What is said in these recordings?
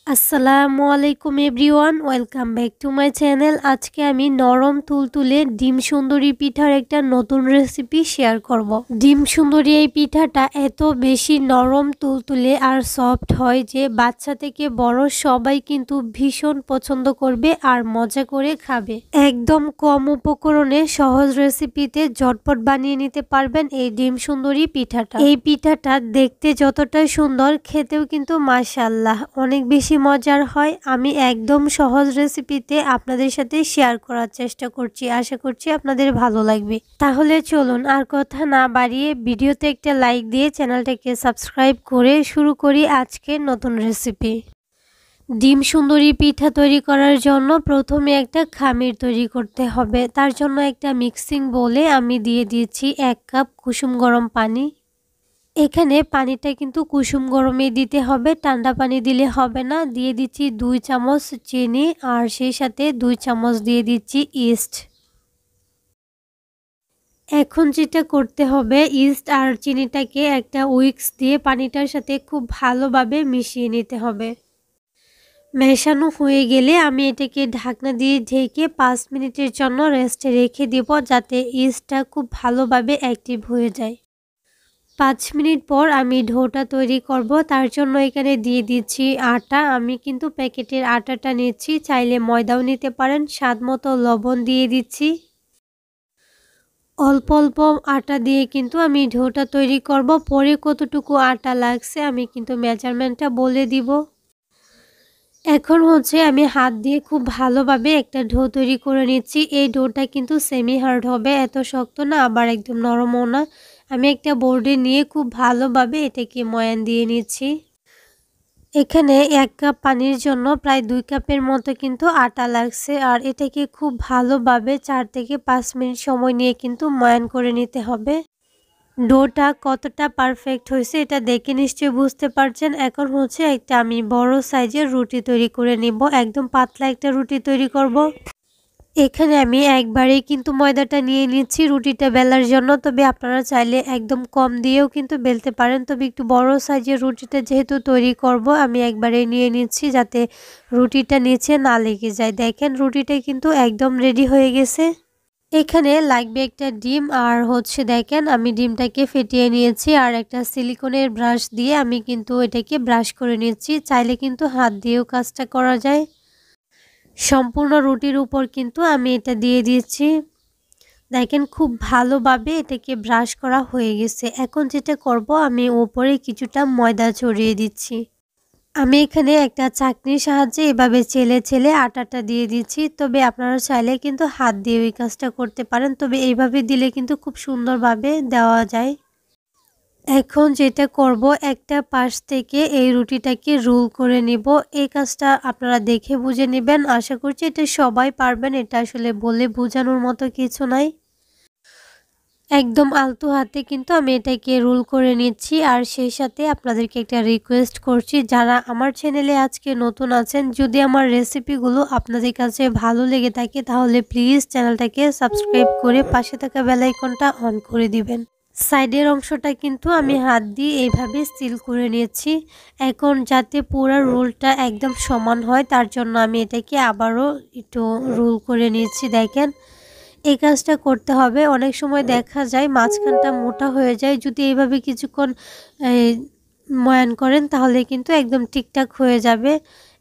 আসসালামু আলাইকুম everyone, welcome back to my channel. আজকে আমি নরম তুলতুলে ডিম সুন্দরী পিঠার একটা নতুন রেসিপি শেয়ার করব। ডিম সুন্দরী এই পিঠাটা এত বেশি নরম তুলতুলে আর সফট হয় যে বাচ্চা থেকে বড় সবাই কিন্তু ভীষণ পছন্দ করবে আর মজা করে খাবে। একদম কম উপকরণে সহজ রেসিপিতে ঝটপট বানিয়ে নিতে পারবেন এই ডিম সুন্দরী পিঠাটা। এই পিঠাটা দেখতে যতটা সুন্দর, খেতেও কিন্তু মাশাআল্লাহ অনেক বেশি মজার হয়। আমি একদম সহজ রেসিপিতে আপনাদের সাথে শেয়ার করার চেষ্টা করছি, আশা করছি আপনাদের ভালো লাগবে। তাহলে চলুন আর কথা না বাড়িয়ে ভিডিওতে একটা লাইক দিয়ে চ্যানেলটাকে সাবস্ক্রাইব করে শুরু করি আজকের নতুন রেসিপি। ডিম সুন্দরী পিঠা তৈরি করার জন্য প্রথমে একটা খামির তৈরি করতে হবে। তার জন্য একটা মিক্সিং বোলে আমি দিয়ে দিয়েছি 1 কাপ কুসুম গরম পানি। এখানে পানিটা কিন্তু কুসুম গরমে দিতে হবে, ঠান্ডা পানি দিলে হবে না। দিয়ে দিচ্ছি 2 চামচ চিনি আর সেই সাথে 2 চামচ দিয়ে দিচ্ছি ইস্ট। এখন যেটা করতে হবে, ইস্ট আর চিনিটাকে একটা উইক্স দিয়ে পানিটার সাথে খুব ভালোভাবে মিশিয়ে নিতে হবে। মেশানো হয়ে গেলে আমি এটাকে ঢাকনা দিয়ে ঢেকে 5 মিনিটের জন্য রেস্টে রেখে দেব, যাতে ইস্টটা খুব ভালোভাবে অ্যাক্টিভ হয়ে যায়। 5 মিনিট পর আমি ডোটা তৈরি করব। তার জন্য এখানে দিয়ে দিচ্ছি আটা। আমি কিন্তু প্যাকেটের আটাটা নিচ্ছি, চাইলে ময়দাও নিতে পারেন। স্বাদ মতো লবণ দিয়ে দিচ্ছি। অল্প অল্প আটা দিয়ে কিন্তু আমি ডোটা তৈরি করব। পরে কতটুকু আটা লাগছে আমি কিন্তু মেজারমেন্টটা বলে দিব। এখন আমি হাত দিয়ে খুব ভালোভাবে একটা ডো তৈরি করে নিচ্ছি। এই ডোটা কিন্তু সেমি হার্ড হবে, এত শক্ত না আবার একদম নরমও না। আমি একটা বোর্ডে নিয়ে খুব ভালোভাবে এটাকে ময়ান দিয়ে নিচ্ছি। এখানে 1 কাপ পানির জন্য প্রায় 2 কাপের মতো কিন্তু আটা লাগছে। আর এটাকে খুব ভালোভাবে 4 থেকে 5 মিনিট সময় নিয়ে কিন্তু ময়ান করে নিতে হবে। ডোটা কতটা পারফেক্ট হয়েছে এটা দেখে নিশ্চয়ই বুঝতে পারছেন। এখন একটা আমি বড় সাইজের রুটি তৈরি করে নিব। একদম পাতলা একটা রুটি তৈরি করব। এখানে আমি একবারেই কিন্তু ময়দাটা নিয়ে নিচ্ছি রুটিটা বেলার জন্য। তবে আপনারা চাইলে একদম কম দিয়েও কিন্তু বেলতে পারেন। তবে একটু বড় সাইজের রুটিটা যেহেতু তৈরি করব, আমি একবারেই নিয়ে নিচ্ছি যাতে রুটিটা নিচে না লেগে যায়। দেখেন রুটিটা কিন্তু একদম রেডি হয়ে গেছে। এখানে লাগবে একটা ডিম আর দেখেন আমি ডিমটাকে ফেটিয়ে নিয়েছি আর একটা সিলিকনের ব্রাশ দিয়ে আমি কিন্তু এটাকে ব্রাশ করে নিচ্ছি। চাইলে কিন্তু হাত দিয়েও কাজটা করা যায়। সম্পূর্ণ রুটির উপর কিন্তু আমি এটা দিয়ে দিয়েছি। দেখেন খুব ভালোভাবে এটাকে ব্রাশ করা হয়ে গেছে। এখন যেটা করব, আমি উপরে কিছুটা ময়দা ছড়িয়ে দিচ্ছি। আমি এখানে একটা চাকনির সাহায্যে এভাবে চেলে চেলে আটাটা দিয়ে দিচ্ছি। তবে আপনারা চাইলে কিন্তু হাত দিয়ে ওই কাজটা করতে পারেন, তবে এইভাবে দিলে কিন্তু খুব সুন্দরভাবে দেওয়া যায়। এখন যেটা করব, একটা পাশ থেকে এই রুটিটাকে রোল করে নিব। এই কাজটা আপনারা দেখে বুঝে নেবেন। আশা করছি এটা সবাই পারবেন, এটা আসলে বলে বোঝানোর মতো কিছু নাই। একদম আলতো হাতে কিন্তু আমি এটাকে রোল করে নিচ্ছি। আর সেই সাথে আপনাদেরকে একটা রিকোয়েস্ট করছি, যারা আমার চ্যানেলে আজকে নতুন আছেন, যদি আমার রেসিপিগুলো আপনাদের কাছে ভালো লেগে থাকে তাহলে প্লিজ চ্যানেলটাকে সাবস্ক্রাইব করে পাশে থাকা বেল আইকনটা অন করে দিবেন। সাইডের অংশটা কিন্তু আমি হাত দিয়ে এইভাবে সিল করে নিয়েছি। এখন যাতে পুরো রোলটা একদম সমান হয় তার জন্য আমি এটাকে আবারও একটু রোল করে নিয়েছি। দেখেন এই কাজটা করতে হবে। অনেক সময় দেখা যায় মাঝখানটা মোটা হয়ে যায়, যদি এইভাবে কিছুক্ষণ ময়ান করেন তাহলে কিন্তু একদম ঠিকঠাক হয়ে যাবে।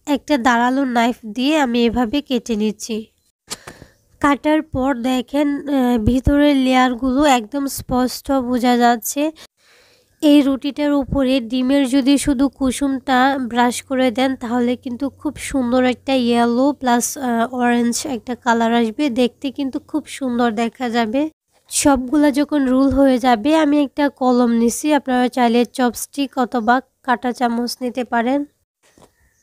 একটা ধারালো নাইফ দিয়ে আমি এভাবে কেটে নিচ্ছি। কাটার পর দেখেন ভিতরের লেয়ারগুলো একদম স্পষ্ট বোঝা যাচ্ছে। এই রুটিটার উপরে ডিমের যদি শুধু কুসুমটা ব্রাশ করে দেন তাহলে কিন্তু খুব সুন্দর একটা ইয়েলো প্লাস অরেঞ্জ একটা কালার আসবে, দেখতে কিন্তু খুব সুন্দর দেখা যাবে। সবগুলা যখন রোল হয়ে যাবে আমি একটা কলম নিছি, আপনারা চাইলে চপস্টিক অথবা কাঁটা চামচ নিতে পারেন।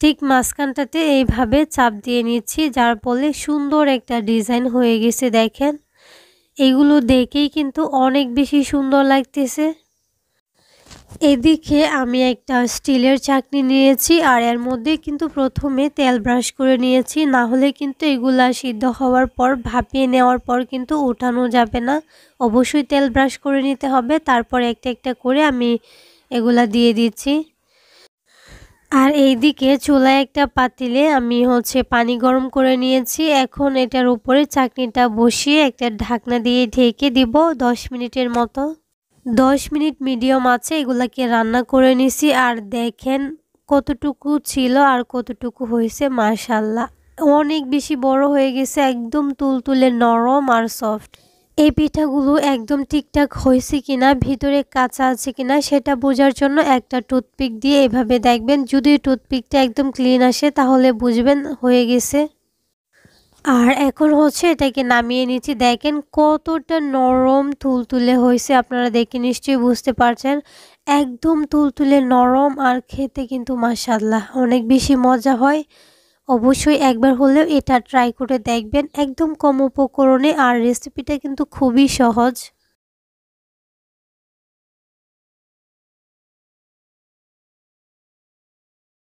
ঠিক মাঝখানটাতে এইভাবে চাপ দিয়ে নিচ্ছি, যার ফলে সুন্দর একটা ডিজাইন হয়ে গেছে। দেখেন এগুলো দেখেই কিন্তু অনেক বেশি সুন্দর লাগতেছে। এদিকে আমি একটা স্টিলের চাকনি নিয়েছি আর এর মধ্যে কিন্তু প্রথমে তেল ব্রাশ করে নিয়েছি, না হলে কিন্তু এগুলা সিদ্ধ হওয়ার পর ভাপিয়ে নেওয়ার পর কিন্তু উঠানো যাবে না। অবশ্যই তেল ব্রাশ করে নিতে হবে। তারপর একটা একটা করে আমি এগুলা দিয়ে দিচ্ছি। আর এইদিকে চুলায় একটা পাতিলে আমি পানি গরম করে নিয়েছি। এখন এটার উপরে চাটনিটা বসিয়ে একটা ঢাকনা দিয়ে ঢেকে দিব 10 মিনিটের মতো। 10 মিনিট মিডিয়াম আঁচে এগুলাকে রান্না করে নিছি। আর দেখেন কতটুকু ছিল আর কতটুকু হয়েছে, মাশাআল্লাহ অনেক বেশি বড় হয়ে গেছে, একদম তুলতুলে নরম আর সফট। এই পিঠাগুলো একদম ঠিকঠাক হয়েছে কিনা, ভিতরে কাঁচা আছে কিনা সেটা বোঝার জন্য একটা টুথপিক দিয়ে এভাবে দেখবেন। যদি টুথপিকটা একদম ক্লিন আসে তাহলে বুঝবেন হয়ে গেছে। আর এখন এটাকে নামিয়ে নিচ্ছি। দেখেন কতটা নরম তুলতুলে হয়েছে, আপনারা দেখে নিশ্চয়ই বুঝতে পারছেন। একদম তুলতুলে নরম আর খেতে কিন্তু মাশাআল্লাহ অনেক বেশি মজা হয়। অবশ্যই একবার হলেও এটা ট্রাই করে দেখবেন, একদম কম উপকরণে। আর রেসিপিটা কিন্তু খুবই সহজ।